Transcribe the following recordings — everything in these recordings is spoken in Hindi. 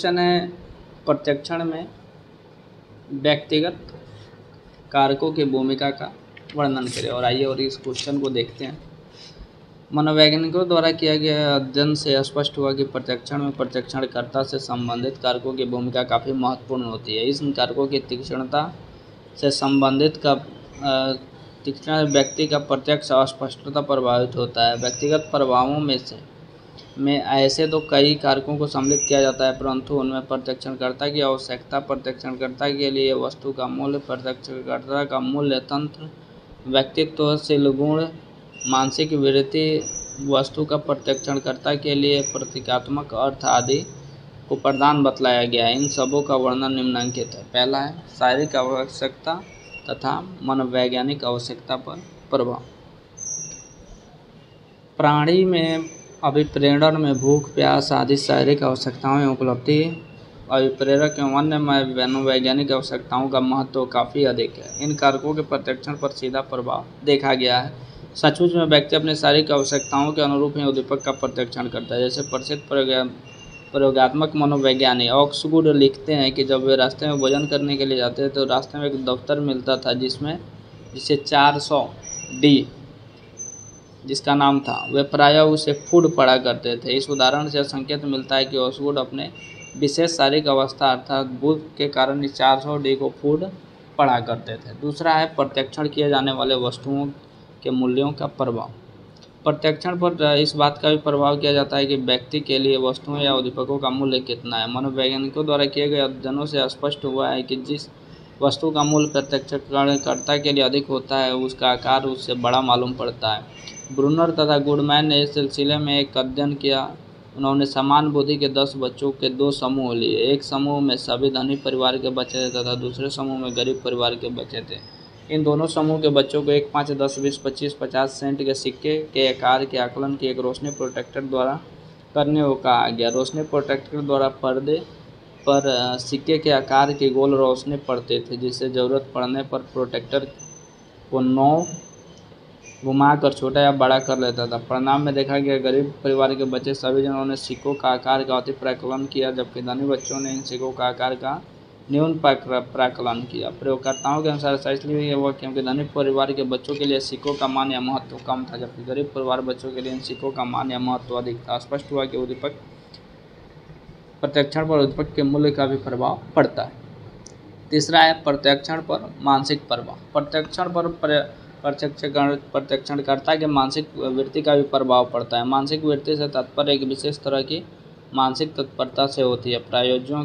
क्वेश्चन है प्रत्यक्षण में व्यक्तिगत कारकों की भूमिका का वर्णन करें। और आइए और इस क्वेश्चन को देखते हैं। मनोवैज्ञानिकों द्वारा किया गया अध्ययन से स्पष्ट हुआ कि प्रत्यक्षण में प्रत्यक्षणकर्ता से संबंधित कारकों की भूमिका काफ़ी महत्वपूर्ण होती है। इन कारकों की तीक्ष्णता से संबंधित तीक्ष्ण व्यक्ति का प्रत्यक्ष अस्पष्टता प्रभावित होता है। व्यक्तिगत प्रभावों में ऐसे तो कई कारकों को सम्मिलित किया जाता है, परंतु उनमें प्रत्यक्षणकर्ता की आवश्यकता, प्रत्यक्षणकर्ता के लिए वस्तु का मूल्य, प्रत्यक्षणकर्ता का मूल्य तंत्र, व्यक्तित्वशील गुण, मानसिक वृत्ति, वस्तु का प्रत्यक्षणकर्ता के लिए प्रतीकात्मक अर्थ आदि को प्रदान बतलाया गया है। इन सबों का वर्णन निम्नलिखित है। पहला है शारीरिक आवश्यकता तथा मनोवैज्ञानिक आवश्यकता पर प्रभाव। प्राणी में अभिप्रेरण में भूख, प्यास आदि शारीरिक आवश्यकताओं में उपलब्धि, अभिप्रेरक एवं अन्य मनोवैज्ञानिक आवश्यकताओं का महत्व काफ़ी अधिक है। इन कारकों के प्रत्यक्षण पर सीधा प्रभाव देखा गया है। सचमुच में व्यक्ति अपनी शारीरिक आवश्यकताओं के अनुरूप ही उद्दीपक का प्रत्यक्षण करता है। जैसे प्रसिद्ध प्रयोगात्मक मनोवैज्ञानिक ऑक्सगुड लिखते हैं कि जब वे रास्ते में भोजन करने के लिए जाते थे तो रास्ते में एक दफ्तर मिलता था जिसे 400D जिसका नाम था, वे प्रायः उसे फूड पढ़ा करते थे। इस उदाहरण से संकेत मिलता है कि ऑक्सगुड अपने विशेष शारीरिक अवस्था अर्थात भूख के कारण इस 400D को फूड पढ़ा करते थे। दूसरा है प्रत्यक्षण किए जाने वाले वस्तुओं के मूल्यों का प्रभाव। प्रत्यक्षण पर इस बात का भी प्रभाव किया जाता है कि व्यक्ति के लिए वस्तुओं या उद्दीपकों का मूल्य कितना है। मनोवैज्ञानिकों द्वारा किए गए अध्ययनों से स्पष्ट हुआ है कि जिस वस्तु का मूल्य प्रत्यक्षणकर्ता के लिए अधिक होता है उसका आकार उससे बड़ा मालूम पड़ता है। ब्रूनर तथा गुडमैन ने इस सिलसिले में एक अध्ययन किया। उन्होंने समान बुद्धि के 10 बच्चों के 2 समूह लिए। एक समूह में सभी धनी परिवार के बच्चे थे तथा दूसरे समूह में गरीब परिवार के बच्चे थे। इन दोनों समूह के बच्चों को 1, 5, 10, 20, 25, 50 सेंट के सिक्के के आकार के आकलन की एक रोशनी प्रोटेक्टर द्वारा करने को कहा गया। रोशनी प्रोटेक्टर द्वारा पर्दे पर सिक्के के आकार की गोल रोशनी पड़ती थी, जिससे ज़रूरत पड़ने पर प्रोटेक्टर को 9 घुमाकर छोटा या बड़ा कर लेता था। परिणाम में देखा गया गरीब परिवार के बच्चे सभी जनों ने सिक्कों का आकार का अति प्राकलन किया, जबकि धनी बच्चों ने इन सिक्कों का आकार का न्यून प्राकलन किया। प्रयोगकर्ताओं के अनुसार ऐसा इसलिए हुआ क्योंकि धनी परिवार के बच्चों के लिए सिक्कों का मान या महत्व कम था, जबकि गरीब परिवार बच्चों के लिए इन सिक्कों का मान या महत्व अधिक था। स्पष्ट हुआ कि उद्दीपक प्रत्यक्षण पर उद्दीपक के मूल्य का भी प्रभाव पड़ता है। तीसरा है प्रत्यक्षण पर मानसिक प्रभाव। प्रत्यक्षण पर प्रत्यक्षणकर्ता के मानसिक वृत्ति का भी प्रभाव पड़ता है। मानसिक वृत्ति से तात्पर्य एक विशेष तरह की मानसिक तत्परता से होती है। प्रायोजों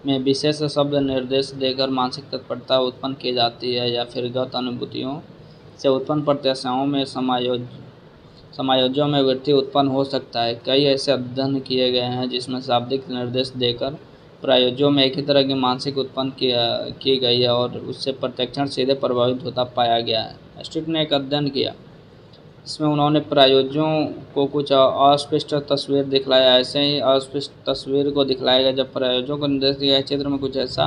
में विशेष शब्द निर्देश देकर मानसिक तत्परता उत्पन्न की जाती है या फिर गत अनुभूतियों से उत्पन्न प्रत्याशाओं में समायोजों में वृत्ति उत्पन्न हो सकता है। कई ऐसे अध्ययन किए गए हैं जिसमें शाब्दिक निर्देश देकर प्रायोजों में एक ही तरह की मानसिक उत्पन्न की गई है और उससे प्रत्यक्षण सीधे प्रभावित होता पाया गया है। स्ट्रिप ने एक अध्ययन किया इसमें उन्होंने प्रायोजों को कुछ अस्पष्ट तस्वीर दिखलाया। ऐसे ही अस्पष्ट तस्वीर को दिखलाया गया जब प्रायोजों को निर्देश दिया चित्र में कुछ ऐसा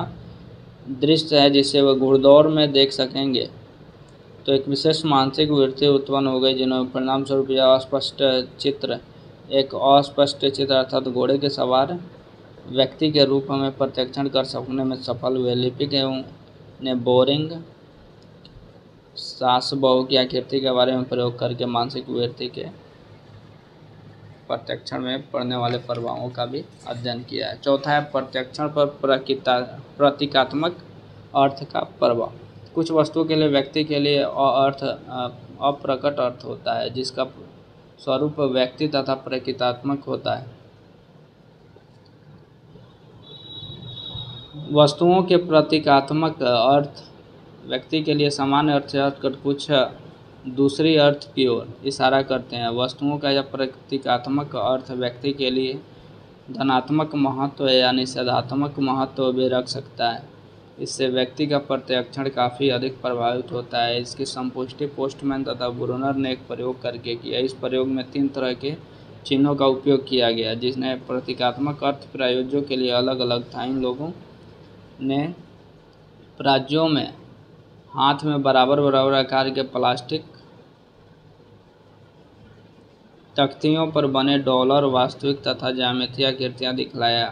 दृश्य है जिसे वह घुड़दौड़ में देख सकेंगे, तो एक विशेष मानसिक वृत्ति उत्पन्न हो गई, जिन्होंने परिणाम स्वरूप यह अस्पष्ट चित्र एक अस्पष्ट चित्र अर्थात घोड़े के सवार व्यक्ति के रूप में प्रत्यक्षण कर सकने में सफल हुए। लिपिक ने बोरिंग सासबहू की आकृति के बारे में प्रयोग करके मानसिक वृत्ति के प्रत्यक्षण में पड़ने वाले प्रभावों का भी अध्ययन किया है। चौथा है प्रत्यक्षण पर प्रतीकात्मक अर्थ का प्रभाव। कुछ वस्तुओं के लिए व्यक्ति के लिए अप्रकट अर्थ होता है, जिसका स्वरूप व्यक्ति तथा प्रतीकात्मक होता है। वस्तुओं के प्रतीकात्मक अर्थ व्यक्ति के लिए सामान्य अर्थ से हटकर कुछ दूसरी अर्थ की ओर इशारा करते हैं। वस्तुओं का यह प्रतीकात्मक अर्थ व्यक्ति के लिए धनात्मक महत्व या निषेधात्मक महत्व भी रख सकता है। इससे व्यक्ति का प्रत्यक्षण काफ़ी अधिक प्रभावित होता है। इसकी संपुष्टि पोस्टमैन तथा ब्रूनर ने एक प्रयोग करके किया। इस प्रयोग में 3 तरह के चिन्हों का उपयोग किया गया, जिसने प्रतीकात्मक अर्थ प्रायोजों के लिए अलग अलग था। इन लोगों ने प्रायोजों में हाथ में बराबर बराबर आकार के प्लास्टिक तख्तियों पर बने डॉलर, वास्तविक तथा ज्यामितीय आकृतियाँ दिखलाया।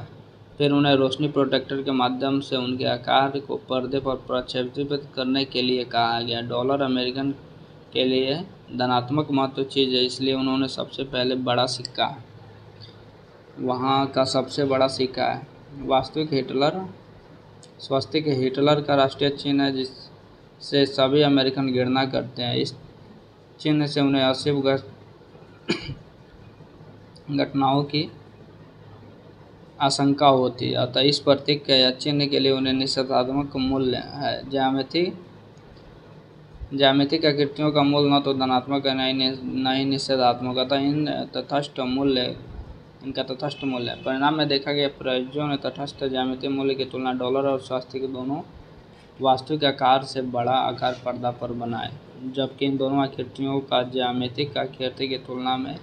फिर उन्हें रोशनी प्रोटेक्टर के माध्यम से उनके आकार को पर्दे पर प्रक्षेपित करने के लिए कहा गया। डॉलर अमेरिकन के लिए धनात्मक महत्व चीज़ है, इसलिए उन्होंने सबसे पहले बड़ा सिक्का, वहाँ का सबसे बड़ा सिक्का है। स्वस्तिक हिटलर का राष्ट्रीय चिन्ह है, जिससे सभी अमेरिकन घृणा करते हैं। इस चिन्ह से उन्हें अशुभ घटनाओं की आशंका होती है, अतः इस प्रतीक या चिन्ह के लिए उन्हें निषेधात्मक मूल्य है। ज्यामितिक आकृतियों का मूल्य न तो धनात्मक है न ही निषेधात्मक, अतः इनका तटस्थ मूल्य है। परिणाम में देखा गया प्रयोजों ने तटस्थ ज्यामितीय मूल्य की तुलना डॉलर और स्वस्तिक दोनों वास्तविक आकार से बड़ा आकार पर्दा पर बनाए, जबकि इन दोनों आकृतियों का ज्यामितिक आकृति की तुलना में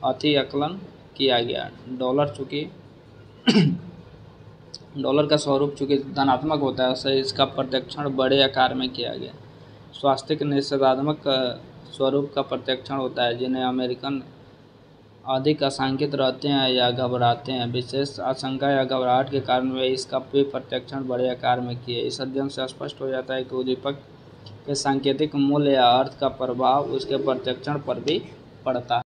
अति आकलन किया गया। डॉलर का स्वरूप चूंकि धनात्मक होता है, इससे इसका प्रत्यक्षण बड़े आकार में किया गया। स्वस्तिक निषेधात्मक स्वरूप का प्रत्यक्षण होता है, जिन्हें अमेरिकन अधिक आशंकित रहते हैं या घबराते हैं। विशेष आशंका या घबराहट के कारण वे इसका भी प्रत्यक्षण बड़े आकार में किए। इस अध्ययन से स्पष्ट हो जाता है कि उद्दीपक के सांकेतिक मूल्य या अर्थ का प्रभाव उसके प्रत्यक्षण पर भी पड़ता है।